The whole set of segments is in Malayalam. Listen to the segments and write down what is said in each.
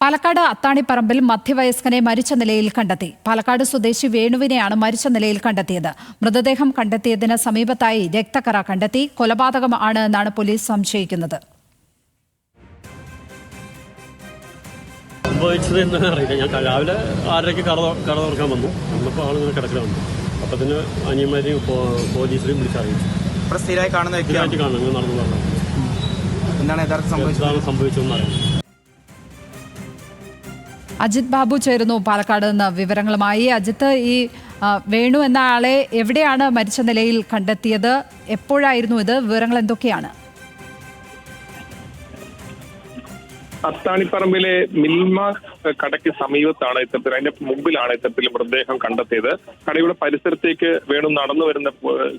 പാലക്കാട് അത്താണിപ്പറമ്പിൽ മധ്യവയസ്കനെ മരിച്ച നിലയിൽ കണ്ടെത്തി. പാലക്കാട് സ്വദേശി വേണുവിനെയാണ് മരിച്ച നിലയിൽ കണ്ടെത്തിയത്. മൃതദേഹം കണ്ടെത്തിയതിന് സമീപത്തായി രക്തക്കറ കണ്ടെത്തി. കൊലപാതകമാണ് എന്നാണ് പോലീസ് സംശയിക്കുന്നത്. സംഭവിച്ചത് എന്താണെന്ന് അറിയില്ല. ഞാൻ രാവിലെ 6:30 കട തുറക്കാൻ വന്നു. അന്നപ്പോൾ ആളിങ്ങനെ കിടക്കില്ല വന്നു. അപ്പോൾ തന്നെ അനിയന്മാരെയും പോലീസിനെയും വിളിച്ചറിയിച്ചു. സ്ഥിരമായി കാണുന്ന വ്യക്തിയായിട്ട് കാണുന്നത് നടന്നു പറഞ്ഞു. എന്താണ് യഥാർത്ഥ സംഭവിച്ചതെന്ന് അറിയാം. അജിത് ബാബു ചേരുന്നു പാലക്കാട് നിന്ന് വിവരങ്ങളുമായി. അജിത്ത്, ഈ വേണു എന്ന ആളെ എവിടെയാണ് മരിച്ച നിലയിൽ കണ്ടെത്തിയത്? എപ്പോഴായിരുന്നു ഇത്? വിവരങ്ങൾ എന്തൊക്കെയാണ്? അത്താണിപ്പറമ്പിലെ മിൽമ കടയ്ക്ക് സമീപത്താണ് ഇത്തരത്തിൽ, അതിന്റെ മുമ്പിലാണ് ഇത്തരത്തിൽ മൃതദേഹം കണ്ടെത്തിയത്. കടയുടെ പരിസരത്തേക്ക് വേണു നടന്നു വരുന്ന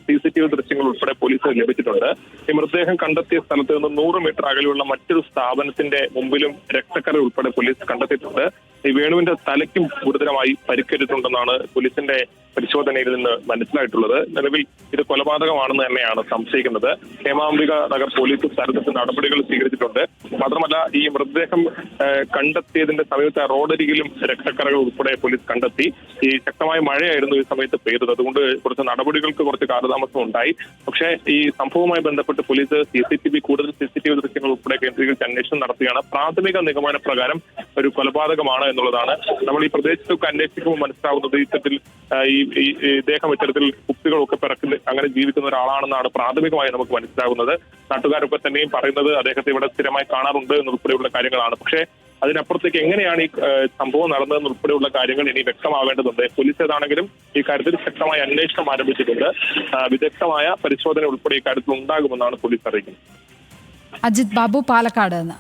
CCTV ദൃശ്യങ്ങൾ ഉൾപ്പെടെ പോലീസിന് ലഭിച്ചിട്ടുണ്ട്. ഈ മൃതദേഹം കണ്ടെത്തിയ സ്ഥലത്ത് നിന്ന് 100 മീറ്റർ അകലെയുള്ള മറ്റൊരു സ്ഥാപനത്തിന്റെ മുമ്പിലും രക്തക്കറ ഉൾപ്പെടെ പോലീസ് കണ്ടെത്തിയിട്ടുണ്ട്. ഈ വേണുവിന്റെ തലയ്ക്കും ഗുരുതരമായി പരിക്കേറ്റിട്ടുണ്ടെന്നാണ് പോലീസിന്റെ പരിശോധനയിൽ നിന്ന് മനസ്സിലായിട്ടുള്ളത്. നിലവിൽ ഇത് കൊലപാതകമാണെന്ന് തന്നെയാണ് സംശയിക്കുന്നത്. ഹേമാംബിക നഗർ പോലീസ് സ്ഥലത്ത് നടപടികൾ സ്വീകരിച്ചിട്ടുണ്ട്. മാത്രമല്ല, ഈ മൃതദേഹം കണ്ടെത്തിയതിന്റെ സമയത്ത് റോഡരികിലും രക്തക്കറകൾ ഉൾപ്പെടെ പോലീസ് കണ്ടെത്തി. ഈ ശക്തമായ മഴയായിരുന്നു ഈ സമയത്ത് പെയ്തത്. അതുകൊണ്ട് കുറച്ച് നടപടികൾക്ക് കുറച്ച് കാലതാമസം ഉണ്ടായി. പക്ഷേ ഈ സംഭവവുമായി ബന്ധപ്പെട്ട് പോലീസ് കൂടുതൽ CCTV ദൃശ്യങ്ങൾ ഉൾപ്പെടെ കേന്ദ്രീകരിച്ച് അന്വേഷണം നടത്തുകയാണ്. പ്രാഥമിക നിഗമന പ്രകാരം ഒരു കൊലപാതകമാണ് എന്നുള്ളതാണ്. നമ്മൾ ഈ പ്രദേശത്തൊക്കെ അന്വേഷിക്കുമ്പോൾ മനസ്സിലാവുന്നത് ഇത്തരത്തിൽ ഇദ്ദേഹം ഇത്തരത്തിൽ കുപ്പികളൊക്കെ പിറക്കുന്ന അങ്ങനെ ജീവിക്കുന്ന ഒരാളാണെന്നാണ് പ്രാഥമികമായി നമുക്ക് മനസ്സിലാകുന്നത്. നാട്ടുകാരൊക്കെ തന്നെയും പറയുന്നത് അദ്ദേഹത്തെ ഇവിടെ സ്ഥിരമായി കാണാറുണ്ട് എന്നുൾപ്പെടെയുള്ള കാര്യങ്ങളാണ്. പക്ഷേ അതിനപ്പുറത്തേക്ക് എങ്ങനെയാണ് ഈ സംഭവം നടന്നതെന്ന് ഉൾപ്പെടെയുള്ള കാര്യങ്ങൾ ഇനി വ്യക്തമാവേണ്ടതുണ്ട്. പോലീസ് ഏതാണെങ്കിലും ഈ കാര്യത്തിൽ ശക്തമായ അന്വേഷണം ആരംഭിച്ചിട്ടുണ്ട്. വിദഗ്ധമായ പരിശോധന ഉൾപ്പെടെ ഈ കാര്യത്തിൽ ഉണ്ടാകുമെന്നാണ് പോലീസ് അറിയിക്കുന്നത്. അജിത് ബാബു, പാലക്കാട് നിന്ന്.